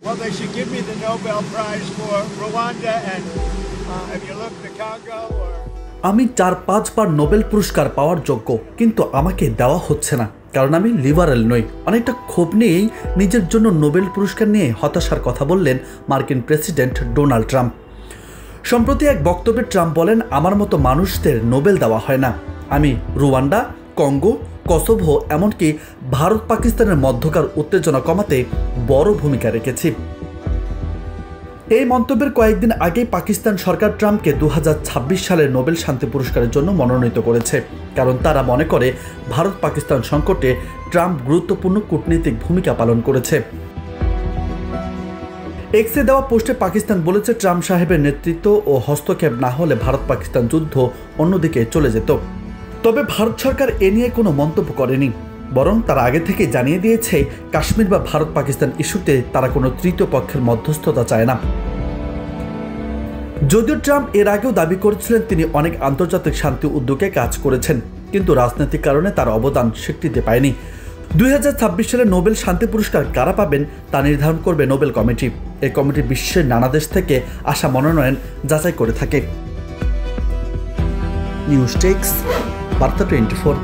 Well, they should give me the Nobel Prize for Rwanda and if you look the Congo or আমি 4-5 বার Nobel পুরস্কার পাওয়ার যোগ্য, কিন্তু আমাকে দেওয়া হচ্ছে না কারণ আমি লিবারেল নই। অনেকটা ক্ষোভ নিয়েই নিজের জন্য নোবেল পুরস্কার নিয়ে হতাশার কথা বললেন মার্কিন প্রেসিডেন্ট ডোনাল্ড ট্রাম্প। সম্প্রতি এক বক্তব্যে ট্রাম্প বলেন, আমার মতো মানুষদের নোবেল দেওয়া হয় না। আমি রুয়ান্ডা, কঙ্গো, কসোভো এমনকি ভারত পাকিস্তানের মধ্যকার উত্তেজনা কমাতে বড় ভূমিকা রেখেছি। এই মন্তব্যের কয়েকদিন আগেই পাকিস্তান সরকার ট্রাম্পকে 2026 সালের নোবেল শান্তি পুরস্কারের জন্য মনোনীত করেছে, কারণ তারা মনে করে ভারত পাকিস্তান সংকটে ট্রাম্প গুরুত্বপূর্ণ কূটনৈতিক ভূমিকা পালন করেছে। এক্সে দেওয়া পোস্টে পাকিস্তান বলেছে, ট্রাম্প সাহেবের নেতৃত্ব ও হস্তক্ষেপ না হলে ভারত পাকিস্তান যুদ্ধ অন্যদিকে চলে যেত। তবে ভারত সরকার এ নিয়ে কোনো মন্তব্য করেনি, বরং তারা আগে থেকে জানিয়ে দিয়েছে কাশ্মীর বা ভারত পাকিস্তান ইস্যুতে তারা কোনো তৃতীয় পক্ষের মধ্যস্থতা চায় না। যদিও ট্রাম্প এর আগেও দাবি করেছিলেন তিনি অনেক আন্তর্জাতিক শান্তি উদ্যোগে কাজ করেছেন, কিন্তু রাজনৈতিক কারণে তার অবদান স্বীকৃতি পায়নি। 2026 সালে নোবেল শান্তি পুরস্কার কারা পাবেন তা নির্ধারণ করবে নোবেল কমিটি। এই কমিটি বিশ্বের নানা দেশ থেকে আসা মনোনয়ন যাচাই করে থাকে। নিউজ টেক্স, বার্তা 24।